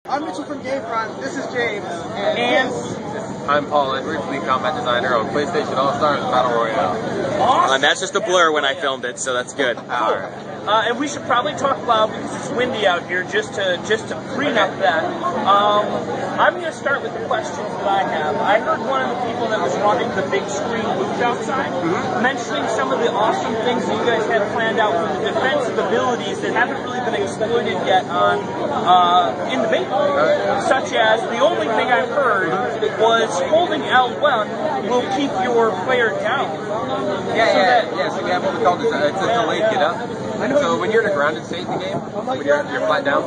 I'm Mitchell from Gamefront. This is James. And I'm Paul Edwards, lead combat designer on PlayStation All-Stars Battle Royale. Awesome. And that's just a blur when I filmed it, so that's good. Cool. And we should probably talk loud because it's windy out here, just to prenup that. I'm going to start with the questions that I have. I heard one of the people that was running the big screen booth outside mentioning some of the awesome things that you guys had planned out for the defensive abilities that haven't really been exploited yet on in the beta. Such as, the only thing I've heard was holding L1 will keep your player down. So we have what we call it's a delayed get up. So when you're in a grounded state in the game, when you're flat down,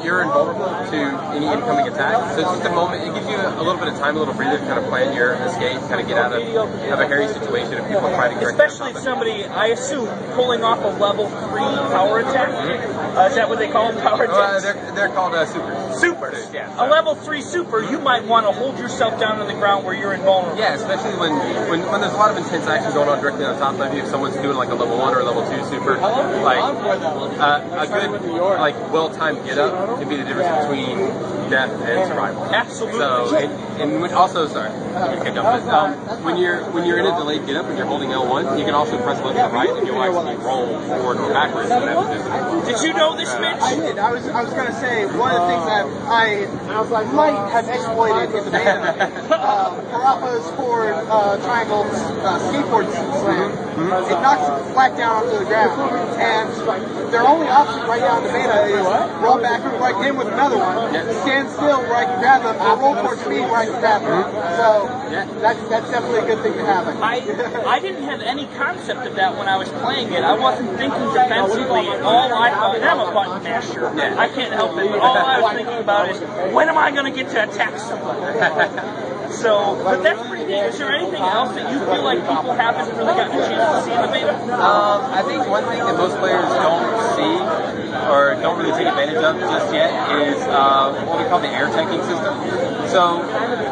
you're invulnerable to any incoming attack. So it's just a moment, it gives you a little bit of time, a little breather to kind of plan your escape, kind of get out of a hairy situation if people try to correct. Especially if somebody, I assume, pulling off a level 3 power attack. Is that what they call them, power attacks? They're called supers. Supers, yeah. A level 3 super, you might want to hold yourself down on the ground where you're invulnerable. Yeah, especially when there's a lot of intense action going on directly on top of you. If someone's doing like a level 1 or a level 2 super, like a good, like well-timed get up can be the difference between death and survival. Absolutely. So, and also, sorry, when you're in a delayed get up and you're holding L1, you can also press left or right and you'll actually roll forward or backwards. Did you know this, Mitch? I did. I was going to say, one of the things that I might have exploited in the beta, Parappa's forward triangle skateboard slam, it knocks it flat down onto the ground. And their only option right now in the beta is roll back where I can with another one, stand still where I can grab them, or roll towards me where I can grab them. So that's definitely a good thing to have. I didn't have any concept of that when I was playing it. I wasn't thinking defensively. And I'm a button masher. I can't help it. But all I was thinking about is, when am I going to get to attack someone? So, but that's pretty neat. Is there anything else that you feel like people haven't really gotten a chance to see in the beta? I think one thing that most players don't see or don't really take advantage of just yet is what we call the air tanking system. So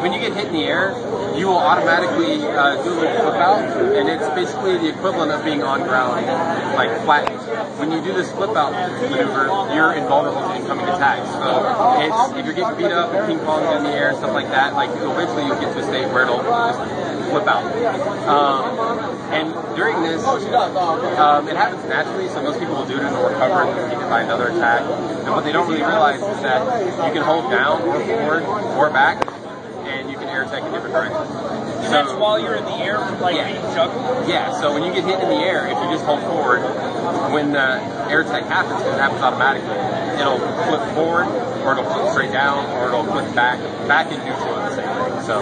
when you get hit in the air, you will automatically do a little flip out, and it's basically the equivalent of being on ground, like flat. When you do this flip out maneuver, you're invulnerable to incoming attacks. So if you're getting beat up and ping ponging in the air, stuff like that, like eventually you'll get to a state where it'll just flip out. And during this, it happens naturally, so most people will do it and they'll recover and get hit by another attack. And what they don't really realize is that you can hold down or forward or back, and you can air attack in different directions. And that's while you're in the air, like being juggled? Yeah, so when you get hit in the air, if you just hold forward, when the air attack happens, it happens automatically. It'll flip forward, or it'll flip straight down, or it'll flip back and neutral at the same thing. So,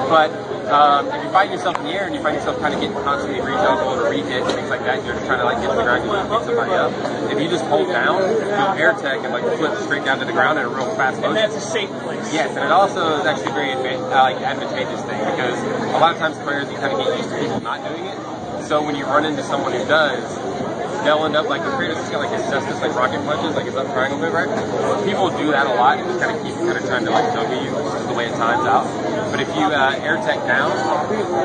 but if you find yourself in the air and you find yourself kind of getting constantly re-juggled or re-hit and things like that, you're just trying to like get to the ground and pick somebody up. If you just hold down, you'll air tech and like flip straight down to the ground in a real fast motion. And that's a safe place. Yes, and it also is actually a very advantageous thing because a lot of times players you kind of get used to people not doing it. So when you run into someone who does, they'll end up like the Kratos has got like his cestus, like rocket punches, like his up triangle move, right? People do that a lot and just kind of keep trying to like juggle you, which is the way it times out. But if you air tech down,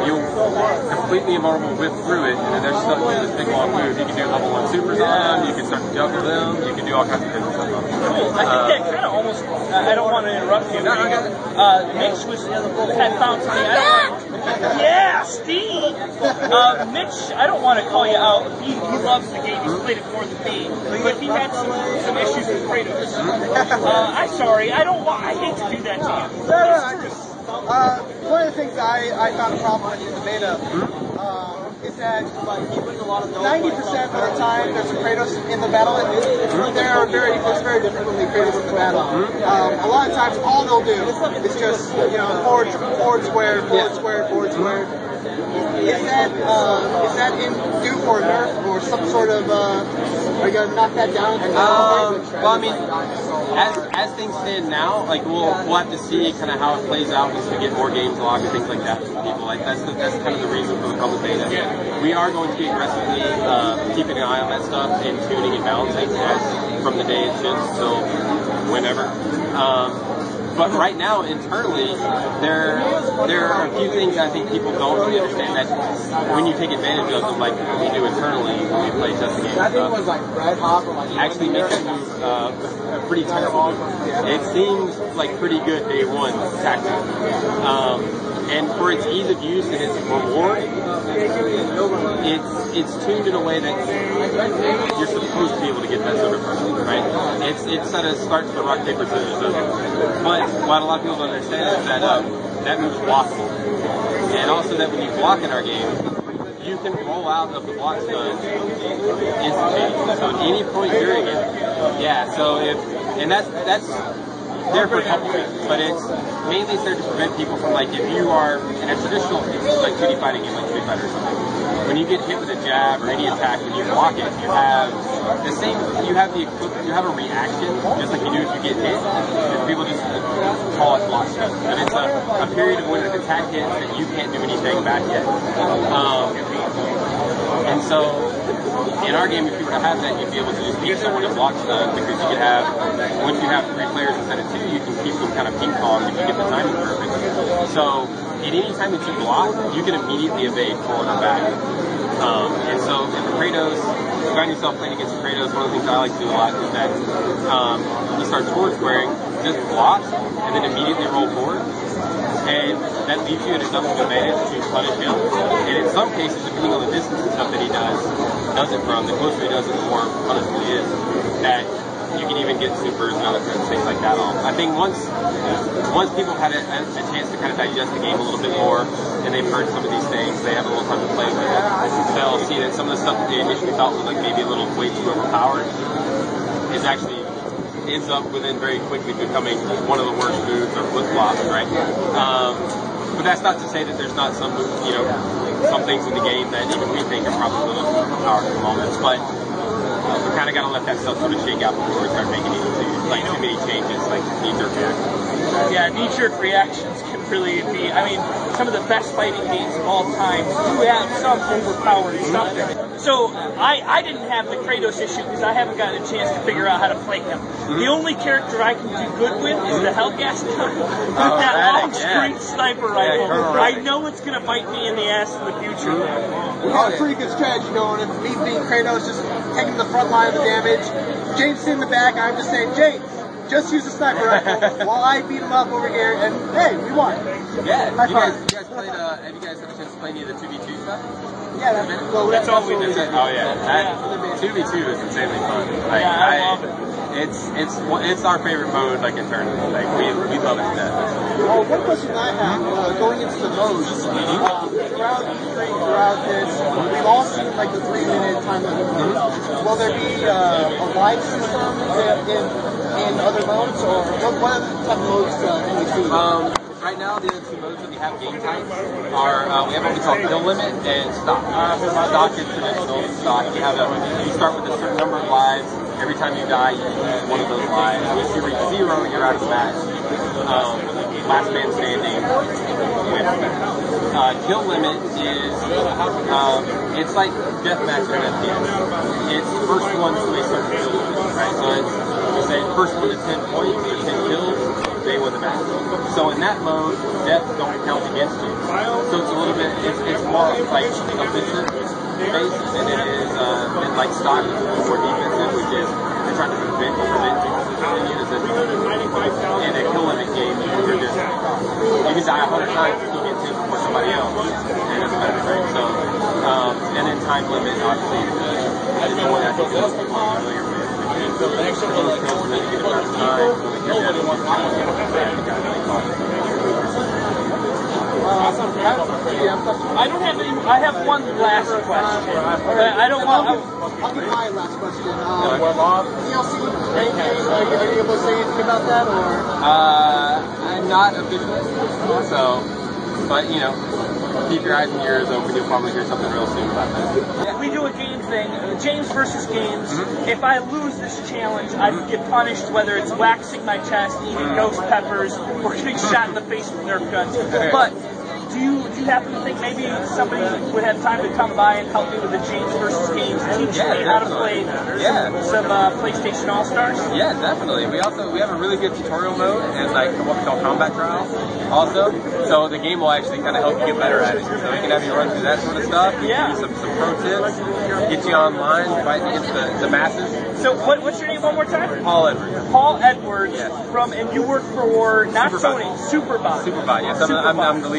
you'll completely invulnerable whip through it, and then there's still this big long move. You can do level 1 supers on them, you can start to juggle them, you can do all kinds of different stuff on them. Cool. I think that kind of almost, I don't want to interrupt you. Mitch had found something. Yeah, Steve! Mitch, I don't want to call you out. He loves the game. He's played it more than me. But he had some issues with Kratos. I'm sorry. I hate to do that to you. One of the things I found a problem with in the beta is that 90% of the time there's a Kratos in the battle. It's very different when the Kratos in the battle. A lot of times all they'll do is just forward square, forward square, forward square. Is that in Duke or Nerf or some sort of? Are you gonna knock that down? Well, I mean, as things stand now, like we'll have to see kind of how it plays out as we get more games logged and things like that from people. Like that's kind of the reason for the public beta. We are going to be aggressively keeping an eye on that stuff and tuning and balancing from the day it ships till whenever. But right now, internally, there are a few things I think people don't really understand that when you take advantage of them, like we do internally when we play just games and stuff, actually makes you move pretty terrible. It seems like pretty good day one tactic. And for its ease of use and its reward, it's tuned in a way that you're supposed to be able to get that sort of person, right? It's sort of starts the rock, paper, scissors, doesn't it? But what a lot of people don't understand is that that move's blockable. And also that when you block in our game, you can roll out of the block stun instantaneously. So at any point during it, yeah, so and that's there for a couple reasons, but it's mainly it's there to prevent people from, like, if you are in a traditional, like, 2D fighting game, like Street Fighter or something, when you get hit with a jab or any attack, when you block it, you have the same, you have a reaction, just like you do if you get hit, and people just call it block stun. But it's a period of when an attack hits that you can't do anything back yet. And so, in our game, if you were to have that, you'd be able to just beat someone in block stun, because you could have, once you have 3 players instead of 2, you can keep them kind of ping pong if you get the timing perfect. So, at any time that you block, you can immediately evade forward or back. And so, in the Kratos, if you find yourself playing against Kratos, one of the things I like to do a lot is that you start forward squaring, just block, and then immediately roll forward. And that leaves you at a double advantage to punish him. And in some cases, depending on the distance and stuff that he does it from, the closer he does it, the more punishable he is. That you can even get supers and other things like that off. I think once people have had a chance to kind of digest the game a little bit more, and they've heard some of these things, they have a little time to play with it, they'll see that some of the stuff that they initially thought was like maybe a little way too overpowered is actually ends up within very quickly becoming one of the worst moves or flip-flops, right? But that's not to say that there's not some, some things in the game that even we think are probably a little overpowered moments, but we kind of got to let that stuff sort of shake out before we start making too many changes, like knee-jerk reactions. Yeah, knee-jerk reactions can really be, some of the best fighting games of all time do have some overpowered something. So, I didn't have the Kratos issue because I haven't gotten a chance to figure out how to play him. The only character I can do good with is the Hellgas gun. That long-street sniper rifle. I know it's going to bite me in the ass in the future. We got a pretty good strategy going, and me being Kratos, just taking the front line of the damage. James in the back, I'm just saying, James, just use the sniper rifle while I beat him up over here, and hey, we won. Yeah, you guys played, have you guys had a chance to play any of the 2v2 stuff? Yeah, that's all we did. Oh yeah, 2v2 is insanely fun. Like, I love it. It's our favorite mode, like, in tournaments. Like, we love it to death. Oh, one question I have, going into the modes, throughout this, we've all seen like the 3-minute time limit mode. Will there be a live system in other modes, or what other type of modes can we see? Right now, the other 2 modes that we have game types are, we have what we call kill limit and stock. Stock is traditional stock. You start with a certain number of lives. Every time you die, you lose one of those lives. If you reach 0, you're out of the match. Last man standing wins. Kill limit is, it's like deathmatch in FPS. It's first one to a certain kill limit, right? So it's say first one to 10 points or 10 kills, they win the match. So in that mode, deaths don't count against you. So it's a little bit, it's more like offensive based than it is, than like stock, more defensive, which is they're trying to prevent people from killing you. In a kill limit game, you can die 100 times if you get 10 before somebody else, and it's better, right? So, and then time limit, obviously, is the one I think most people are familiar with. So the extra kills and then you get a first time, so the kill limit is I don't have any. I have one last question. I don't want. I'll give my last question. DLC, are you able to say anything about that, or? I'm not officially, so, but keep your eyes and ears open. You'll probably hear something real soon about that. Yeah. We do a game thing, James versus Games. If I lose this challenge, I get punished, whether it's waxing my chest, eating ghost peppers, or getting shot in the face with Nerf guns. But do you happen to think maybe somebody would have time to come by and help me with the James versus Games, teach me how to play some PlayStation All-Stars? Yeah, definitely. We have a really good tutorial mode and like what we call combat trials also. So the game will actually kind of help you get better at it. So we can have you run through that sort of stuff. We can give you some pro tips, get you online fighting against the masses. So what's your name one more time? Paul Edwards. Paul Edwards Yes. and you work for not Superbot. Sony, Superbot. Superbot, yes. I'm the lead